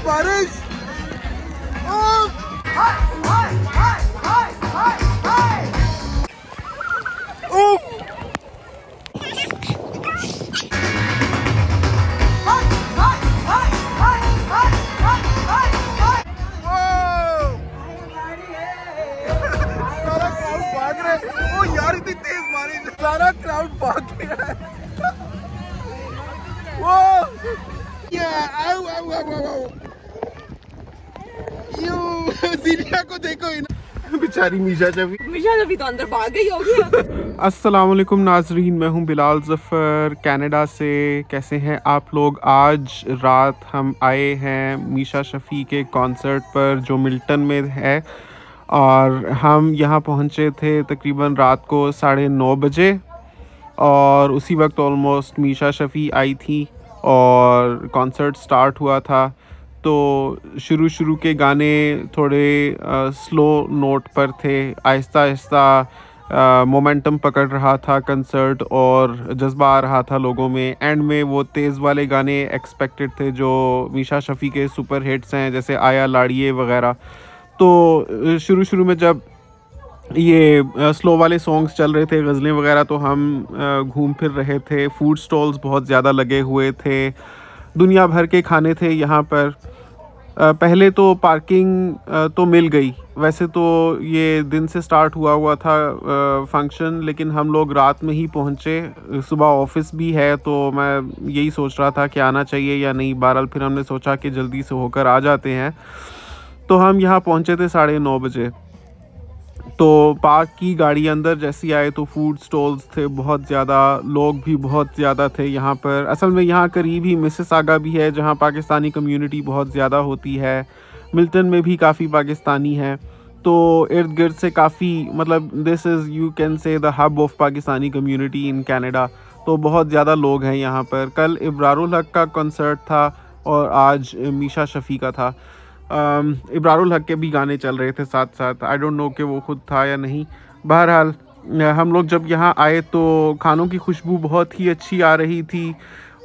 बारिश। सारा क्राउड भाग गया है। ज़ीनिया को देखो, बेचारी मीशा शफी तो अंदर भाग गई होगी। अस्सलाम वालेकुम नाजरीन, मैं हूं बिलाल ज़फ़र कनाडा से। कैसे हैं आप लोग? आज रात हम आए हैं मीशा शफी के कॉन्सर्ट पर जो मिल्टन में है, और हम यहाँ पहुँचे थे तकरीबन रात को 9:30 बजे, और उसी वक्त ऑलमोस्ट मीशा शफी आई थी और कॉन्सर्ट स्टार्ट हुआ था। तो शुरू के गाने थोड़े स्लो नोट पर थे, आहिस्ता आहिस्ता मोमेंटम पकड़ रहा था कंसर्ट और जज्बा आ रहा था लोगों में। एंड में वो तेज़ वाले गाने एक्सपेक्टेड थे जो मीशा शफी के सुपर हिट्स हैं, जैसे आया लाड़िए वगैरह। तो शुरू में जब ये स्लो वाले सॉन्ग्स चल रहे थे, गज़लें वगैरह, तो हम घूम फिर रहे थे। फूड स्टॉल्स बहुत ज़्यादा लगे हुए थे, दुनिया भर के खाने थे यहाँ पर। पहले तो पार्किंग तो मिल गई, वैसे तो ये दिन से स्टार्ट हुआ था फंक्शन, लेकिन हम लोग रात में ही पहुँचे। सुबह ऑफिस भी है, तो मैं यही सोच रहा था कि आना चाहिए या नहीं। बहरहाल फिर हमने सोचा कि जल्दी से होकर आ जाते हैं, तो हम यहाँ पहुँचे थे 9:30 बजे। तो पार्क की गाड़ी अंदर जैसी आए तो फूड स्टॉल्स थे बहुत ज़्यादा, लोग भी बहुत ज़्यादा थे यहाँ पर। असल में यहाँ करीब ही मिसिसागा भी है जहाँ पाकिस्तानी कम्युनिटी बहुत ज़्यादा होती है। मिल्टन में भी काफ़ी पाकिस्तानी हैं, तो इर्द गिर्द से काफ़ी, मतलब this is, you can say the hub of Pakistani community in Canada. तो बहुत ज़्यादा लोग हैं यहाँ पर। कल इब्रारुल हक का कंसर्ट था और आज मीशा शफी का था। इब्रारुल हक के भी गाने चल रहे थे साथ साथ। आई डोंट नो कि वो खुद था या नहीं। बहरहाल हम लोग जब यहाँ आए तो खानों की खुशबू बहुत ही अच्छी आ रही थी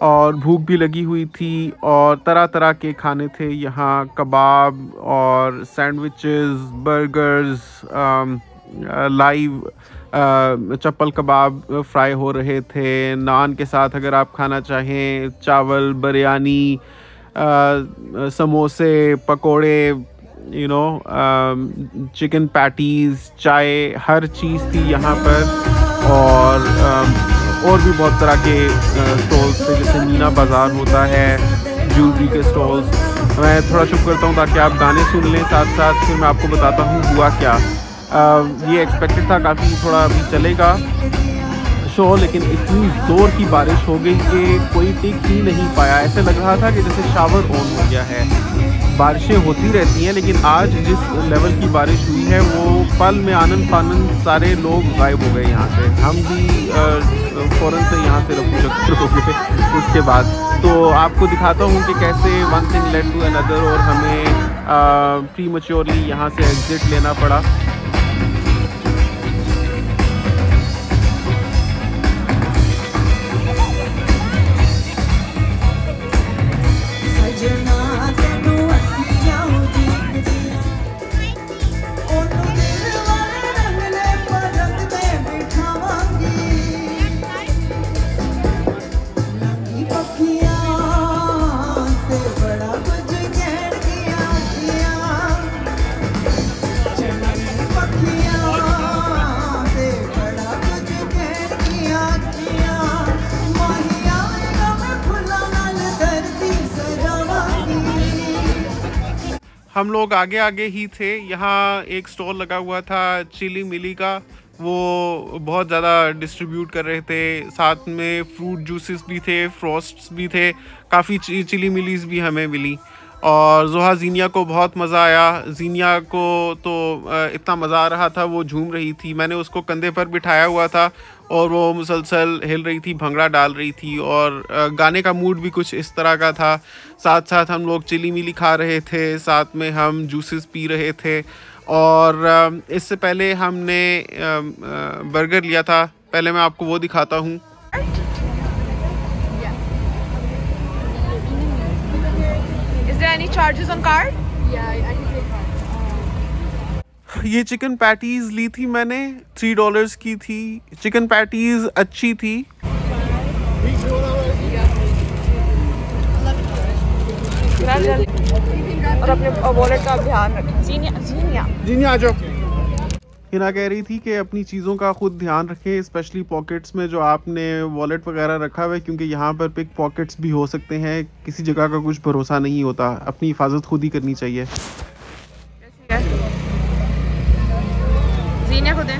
और भूख भी लगी हुई थी, और तरह तरह के खाने थे यहाँ। कबाब और सैंडविचेस, बर्गर्स, लाइव चप्पल कबाब फ्राई हो रहे थे। नान के साथ अगर आप खाना चाहें, चावल, बिरयानी, समोसे, पकोड़े, यू नो, चिकन पैटीज़, चाय, हर चीज़ थी यहाँ पर। और भी बहुत तरह के स्टॉल्स थे, जैसे मीना बाज़ार होता है, ज्वेलरी के स्टॉल्स। मैं थोड़ा चुप करता हूँ ताकि आप गाने सुन लें साथ साथ, फिर मैं आपको बताता हूँ हुआ क्या। ये एक्सपेक्टेड था काफ़ी थोड़ा अभी चलेगा शो, लेकिन इतनी ज़ोर की बारिश हो गई कि कोई टिक ही नहीं पाया। ऐसे लग रहा था कि जैसे शावर ऑन हो गया है। बारिशें होती रहती हैं, लेकिन आज जिस लेवल की बारिश हुई है वो पल में आनन फानन सारे लोग गायब हो गए यहाँ से। हम भी फ़ौरन से यहाँ से रफू चक्कर हो गए उसके बाद। तो आपको दिखाता हूँ कि कैसे one thing led to another और हमें प्रीमैच्योरली यहाँ से एग्ज़िट लेना पड़ा। हम लोग आगे आगे ही थे। यहाँ एक स्टॉल लगा हुआ था चिली मिली का, वो बहुत ज़्यादा डिस्ट्रीब्यूट कर रहे थे। साथ में फ्रूट जूसेस भी थे, फ्रोस्ट्स भी थे, काफ़ी चिली मिलीज़ भी हमें मिली। और जोहा ज़ीनिया को बहुत मज़ा आया। ज़ीनिया को तो इतना मज़ा आ रहा था, वो झूम रही थी। मैंने उसको कंधे पर बिठाया हुआ था और वो मुसलसल हिल रही थी, भंगड़ा डाल रही थी, और गाने का मूड भी कुछ इस तरह का था। साथ साथ हम लोग चिली मिली खा रहे थे, साथ में हम जूसेस पी रहे थे। और इससे पहले हमने बर्गर लिया था, पहले मैं आपको वो दिखाता हूँ। any charges on card? ये चिकन पैटीज ली थी मैंने, $3 की थी। चिकन पैटीज अच्छी थी। और अपने वॉलेट का ध्यान रखें। जीनिया आ जाओ। हिना कह रही थी कि अपनी चीज़ों का खुद ध्यान रखें, स्पेशली पॉकेट्स में जो आपने वॉलेट वगैरह रखा हुआ है, क्योंकि यहाँ पर पिक पॉकेट्स भी हो सकते हैं। किसी जगह का कुछ भरोसा नहीं होता, अपनी हिफाजत खुद ही करनी चाहिए। जीनिया को दें।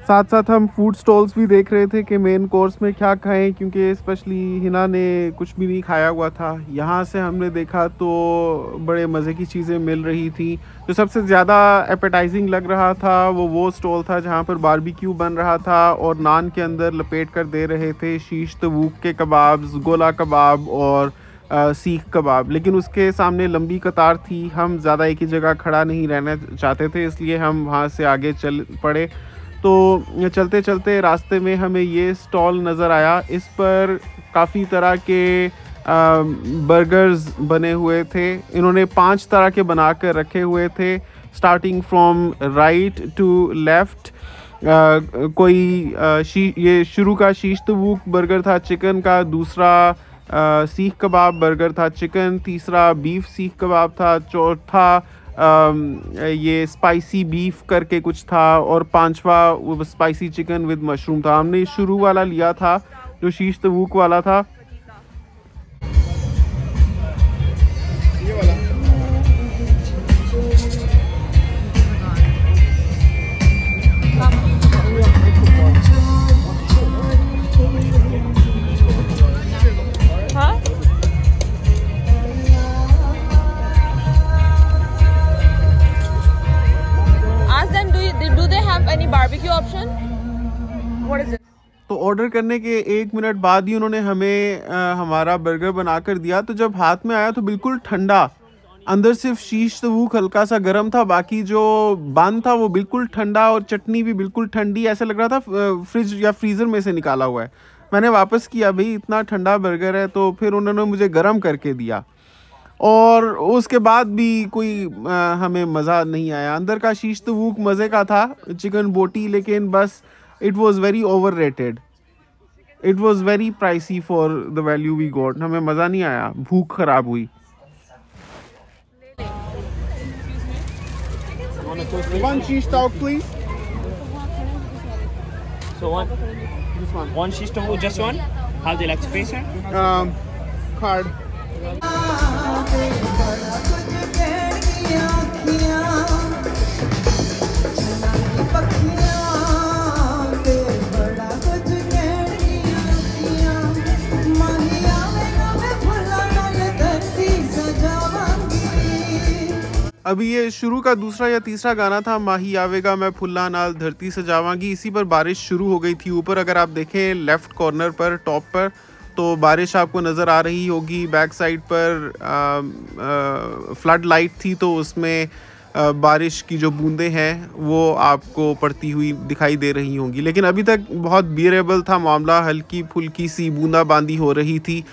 साथ साथ हम फूड स्टॉल्स भी देख रहे थे कि मेन कोर्स में क्या खाएं, क्योंकि स्पेशली हिना ने कुछ भी नहीं खाया हुआ था। यहाँ से हमने देखा तो बड़े मज़े की चीज़ें मिल रही थी। जो सबसे ज़्यादा एपेटाइजिंग लग रहा था वो स्टॉल था जहाँ पर बारबेक्यू बन रहा था और नान के अंदर लपेट कर दे रहे थे शीश तबूक के कबाब्स, गोला कबाब और सीख कबाब। लेकिन उसके सामने लंबी कतार थी, हम ज़्यादा एक ही जगह खड़ा नहीं रहना चाहते थे, इसलिए हम वहाँ से आगे चल पड़े। तो चलते चलते रास्ते में हमें ये स्टॉल नज़र आया। इस पर काफ़ी तरह के बर्गर्स बने हुए थे। इन्होंने 5 तरह के बना कर रखे हुए थे, starting from right to left. ये शुरू का शीश तबूक बर्गर था चिकन का, दूसरा सीख कबाब बर्गर था चिकन, तीसरा बीफ सीख कबाब था, चौथा ये स्पाइसी बीफ करके कुछ था और पांचवा स्पाइसी चिकन विद मशरूम था। हमने शुरू वाला लिया था जो शीश तबूक वाला था। ये वाला तो ऑर्डर करने के 1 मिनट बाद ही उन्होंने हमें हमारा बर्गर बनाकर दिया। तो जब हाथ में आया तो बिल्कुल ठंडा, अंदर सिर्फ शीश तबूक हल्का सा गर्म था, बाकी जो बन था वो बिल्कुल ठंडा और चटनी भी बिल्कुल ठंडी। ऐसे लग रहा था फ्रिज या फ्रीज़र में से निकाला हुआ है। मैंने वापस किया, भाई इतना ठंडा बर्गर है, तो फिर उन्होंने मुझे गर्म करके दिया और उसके बाद भी कोई हमें मज़ा नहीं आया। अंदर का शीश तबूक मज़े का था, चिकन बोटी, लेकिन बस it was very overrated, it was very pricey for the value we got. हमें मज़ा नहीं आया, भूख ख़राब हुई। One shish tauk, please. So one shish tauk, just one. How do you like to pay, sir? Card. अभी ये शुरू का दूसरा या तीसरा गाना था, माही आवेगा मैं फुल्ला नाल धरती सजावांगी। इसी पर बारिश शुरू हो गई थी। ऊपर अगर आप देखें लेफ़्ट कॉर्नर पर टॉप पर तो बारिश आपको नज़र आ रही होगी। बैक साइड पर फ्लड लाइट थी तो उसमें बारिश की जो बूंदें हैं वो आपको पड़ती हुई दिखाई दे रही होंगी। लेकिन अभी तक बहुत बियरेबल था मामला, हल्की फुल्की सी बूंदाबांदी हो रही थी,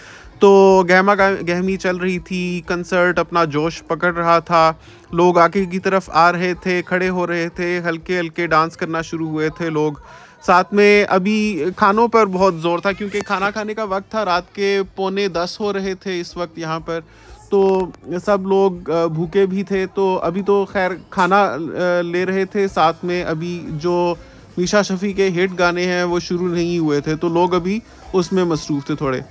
तो गहमा गहमी चल रही थी। कंसर्ट अपना जोश पकड़ रहा था, लोग आगे की तरफ आ रहे थे, खड़े हो रहे थे, हल्के हल्के डांस करना शुरू हुए थे लोग। साथ में अभी खानों पर बहुत ज़ोर था क्योंकि खाना खाने का वक्त था, रात के 9:45 हो रहे थे इस वक्त यहाँ पर, तो सब लोग भूखे भी थे। तो अभी तो खैर खाना ले रहे थे, साथ में अभी जो मीशा शफ़ी के हिट गाने हैं वो शुरू नहीं हुए थे, तो लोग अभी उसमें मसरूफ़ थे थोड़े।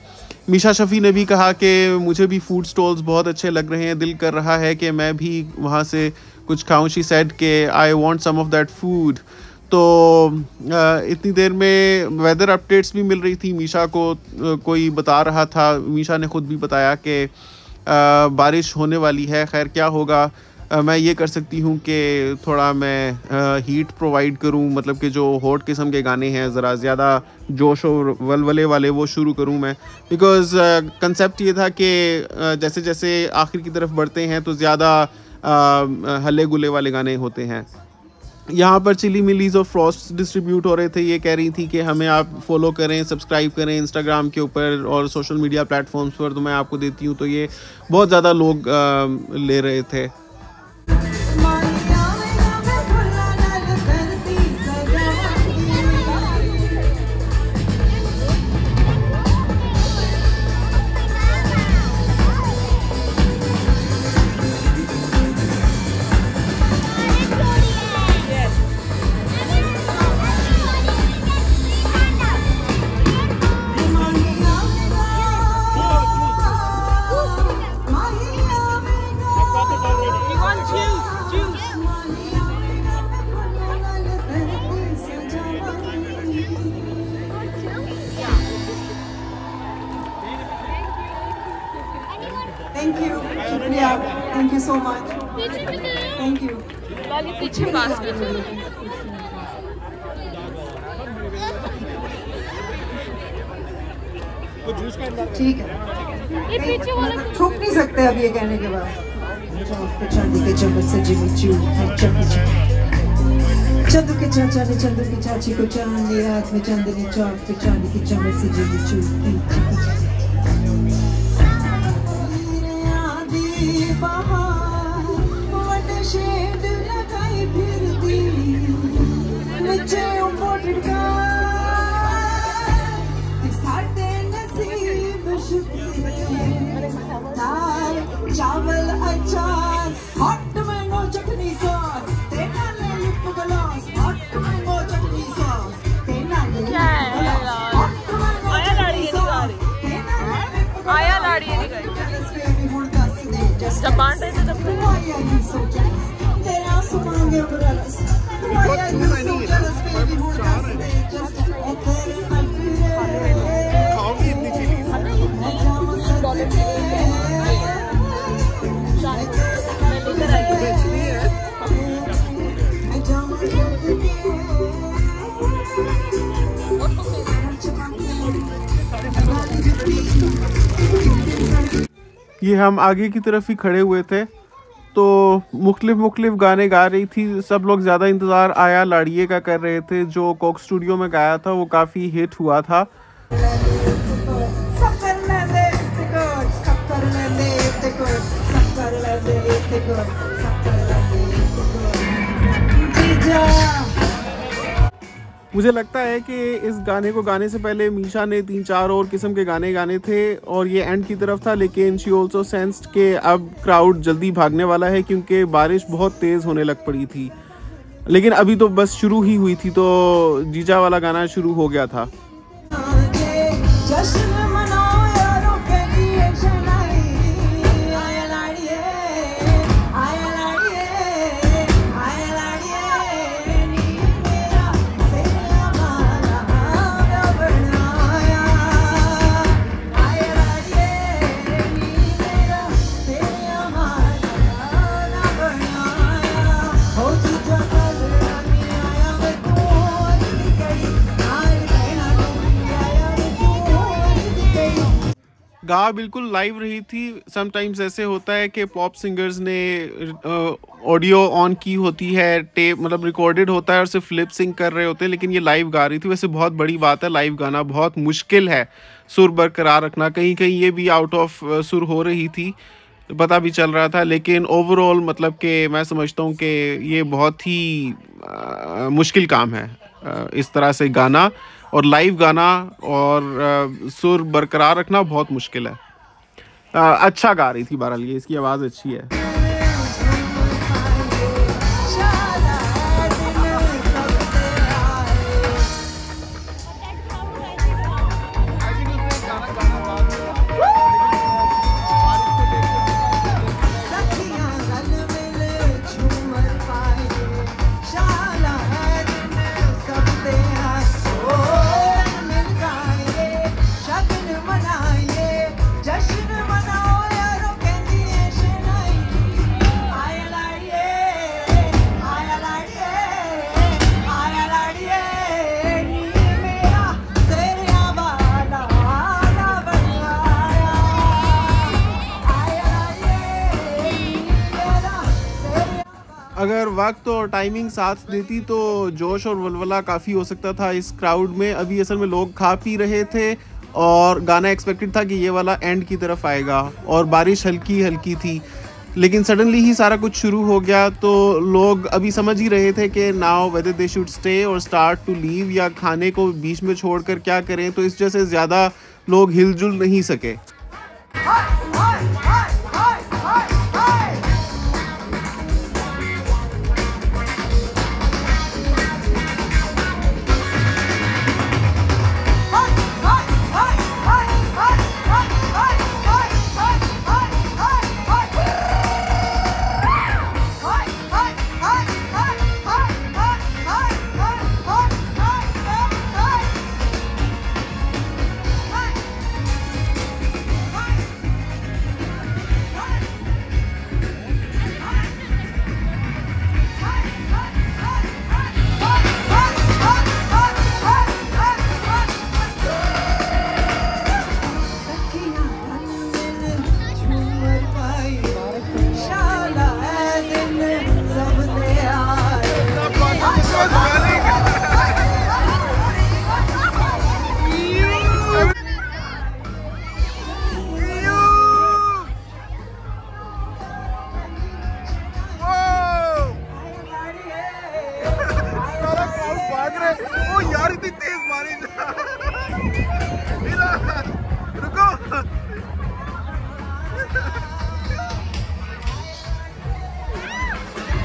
मीशा शफ़ी ने भी कहा कि मुझे भी फूड स्टॉल्स बहुत अच्छे लग रहे हैं, दिल कर रहा है कि मैं भी वहाँ से कुछ खाऊं। शी सेड कि I want some of that food. तो इतनी देर में वेदर अपडेट्स भी मिल रही थी मीशा को, कोई बता रहा था, मीशा ने ख़ुद भी बताया कि बारिश होने वाली है। खैर क्या होगा, मैं ये कर सकती हूँ कि थोड़ा मैं हीट प्रोवाइड करूँ, मतलब कि जो हॉट किस्म के गाने हैं ज़रा ज़्यादा जोश और वलवले वाले वो शुरू करूँ मैं। बिकॉज़ कंसेप्ट ये था कि जैसे जैसे आखिर की तरफ बढ़ते हैं तो ज़्यादा हल्ले गुल्ले वाले गाने होते हैं। यहाँ पर चिली मिलीज और फ्रॉस्ट डिस्ट्रीब्यूट हो रहे थे। ये कह रही थी कि हमें आप फॉलो करें, सब्सक्राइब करें इंस्टाग्राम के ऊपर और सोशल मीडिया प्लेटफॉर्म्स पर, तो मैं आपको देती हूँ। तो ये बहुत ज़्यादा लोग ले रहे थे। Thank you, शुक्रिया, thank you so much, thank you। पीछे पास में ठीक है, ठोक नहीं सकते अब ये कहने के बाद। चांदी के चम्मच से जिमी चू, चंदू के चाचा ने चंदू की चाची को चांद लिया हाथ में, चांदनी चौक पे चांदी के चम्मच से जिमी चू। शेड लगाई फिरती नीचे इम्पोर्टेड का साढ़े नसीब शुक्रिया। दाल चावल अचार हॉट मैंगो चटनी सॉस, तेना ले लिप ग्लॉस हॉट मैंगो चटनी सॉस, तेना ले लिप ग्लॉस हॉट मैंगो चटनी सॉस, तेना ले लिप ग्लॉस आया लाड़ी नहीं गई जापान से जब ये हम आगे की तरफ ही खड़े हुए थे तो मुख्तलिफ गाने गा रही थी। सब लोग ज़्यादा इंतज़ार आया लाड़िए का कर रहे थे, जो कोक स्टूडियो में गाया था वो काफ़ी हिट हुआ था। मुझे लगता है कि इस गाने को गाने से पहले मीशा ने 3-4 और किस्म के गाने गाने थे और ये एंड की तरफ था, लेकिन शी ऑल्सो सेंस्ड कि अब क्राउड जल्दी भागने वाला है क्योंकि बारिश बहुत तेज़ होने लग पड़ी थी। लेकिन अभी तो बस शुरू ही हुई थी तो जीजा वाला गाना शुरू हो गया था। गा बिल्कुल लाइव रही थी। समटाइम्स ऐसे होता है कि पॉप सिंगर्स ने ऑडियो ऑन की होती है, टेप मतलब रिकॉर्डेड होता है और सिर्फ लिप सिंग कर रहे होते हैं, लेकिन ये लाइव गा रही थी। वैसे बहुत बड़ी बात है, लाइव गाना बहुत मुश्किल है, सुर बरकरार रखना। कहीं कहीं ये भी आउट ऑफ सुर हो रही थी, पता भी चल रहा था, लेकिन ओवरऑल मतलब कि मैं समझता हूँ कि ये बहुत ही मुश्किल काम है इस तरह से गाना और लाइव गाना और सुर बरकरार रखना बहुत मुश्किल है। अच्छा गा रही थी बहरहाल, ये इसकी आवाज़ अच्छी है। अगर वक्त और टाइमिंग साथ देती तो जोश और वलवला काफ़ी हो सकता था इस क्राउड में। अभी असल में लोग खा पी रहे थे और गाना एक्सपेक्टेड था कि ये वाला एंड की तरफ आएगा, और बारिश हल्की हल्की थी, लेकिन सडनली ही सारा कुछ शुरू हो गया। तो लोग अभी समझ ही रहे थे कि now whether they should stay और स्टार्ट टू लीव, या खाने को बीच में छोड़कर क्या करें। तो इस वजह से ज़्यादा लोग हिलजुल नहीं सके।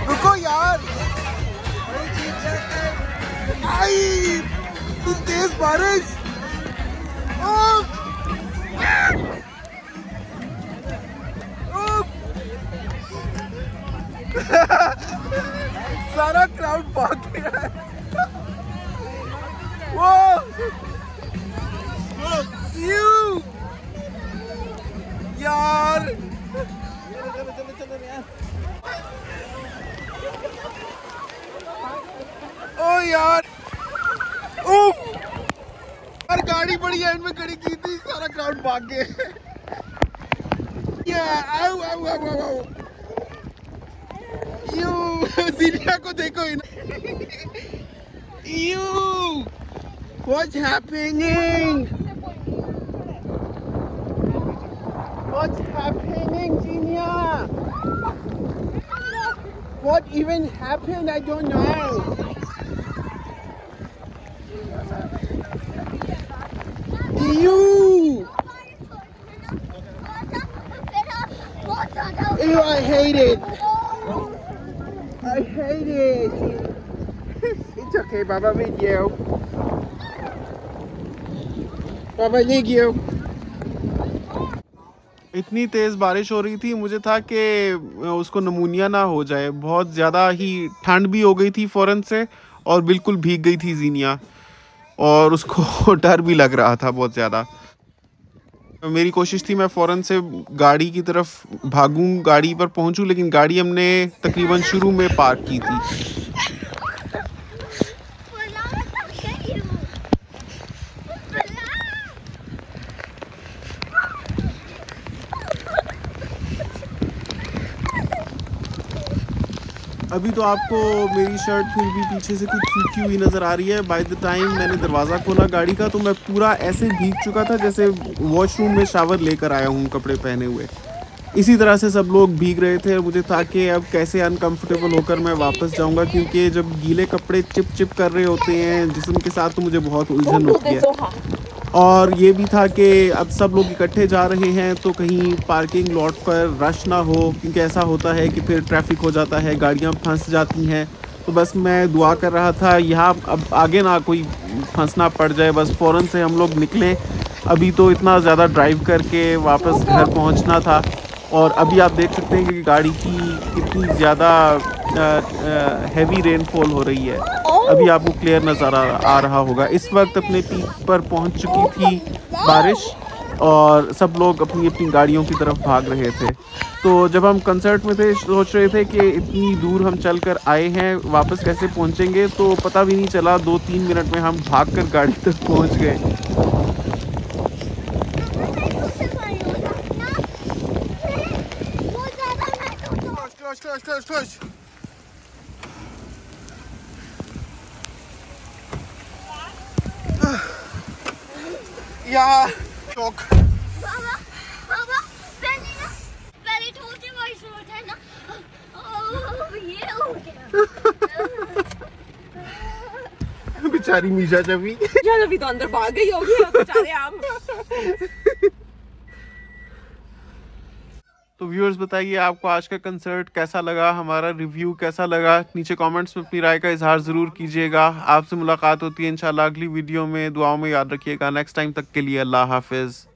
रुको यार, आई तेज बारिश। सारा क्राउड भाग गया है। वो यू यार, ओ यार, उफ यार, गाड़ी बड़ी एंड में खड़ी की थी, सारा क्राउड भाग गए। आओ आओ आओ आओ, यू जीनिया को देखो। You what's happening, what's happening जीनिया, what even happened? I don't know. You! Ew, I hate it. I hate it. It's okay, Baba, with you. Baba, need you. इतनी तेज़ बारिश हो रही थी, मुझे था कि उसको नमूनिया ना हो जाए। बहुत ज़्यादा ही ठंड भी हो गई थी फ़ौरन से, और बिल्कुल भीग गई थी जीनिया, और उसको डर भी लग रहा था बहुत ज़्यादा। मेरी कोशिश थी मैं फ़ौरन से गाड़ी की तरफ भागूं, गाड़ी पर पहुंचूं, लेकिन गाड़ी हमने तकरीबन शुरू में पार्क की थी। अभी तो आपको मेरी शर्ट फिर भी पीछे से कुछ सूखी हुई नज़र आ रही है। बाय द टाइम मैंने दरवाज़ा खोला गाड़ी का, तो मैं पूरा ऐसे भीग चुका था जैसे वॉशरूम में शावर लेकर आया हूँ कपड़े पहने हुए। इसी तरह से सब लोग भीग रहे थे, और मुझे था कि अब कैसे अनकंफर्टेबल होकर मैं वापस जाऊँगा, क्योंकि जब गीले कपड़े चिप चिप कर रहे होते हैं जिस्म के साथ, तो मुझे बहुत उलझन होती है। और ये भी था कि अब सब लोग इकट्ठे जा रहे हैं, तो कहीं पार्किंग लॉट पर रश ना हो, क्योंकि ऐसा होता है कि फिर ट्रैफिक हो जाता है, गाड़ियाँ फंस जाती हैं। तो बस मैं दुआ कर रहा था यहाँ अब आगे ना कोई फंसना पड़ जाए, बस फ़ौरन से हम लोग निकलें। अभी तो इतना ज़्यादा ड्राइव करके वापस घर पहुँचना था, और अभी आप देख सकते हैं कि गाड़ी की कितनी ज़्यादा हैवी रेनफॉल हो रही है। अभी आपको क्लियर नज़र आ रहा होगा। इस वक्त अपने पीक पर पहुंच चुकी थी बारिश, और सब लोग अपनी अपनी गाड़ियों की तरफ भाग रहे थे। तो जब हम कंसर्ट में थे, सोच रहे थे कि इतनी दूर हम चल कर आए हैं, वापस कैसे पहुंचेंगे, तो पता भी नहीं चला, 2-3 मिनट में हम भाग कर गाड़ी तक पहुंच गए। यहाँ चौक। बाबा पहले छोटी वॉइस नोट है ना, ये हो गया। बेचारी मीशा शफी अभी तो अंदर भाग गई होगी बेचारे आम। तो व्यूअर्स बताइए आपको आज का कंसर्ट कैसा लगा, हमारा रिव्यू कैसा लगा, नीचे कमेंट्स में अपनी राय का इजहार ज़रूर कीजिएगा। आपसे मुलाकात होती है इंशाल्लाह अगली वीडियो में। दुआओं में याद रखिएगा। नेक्स्ट टाइम तक के लिए अल्लाह हाफिज़।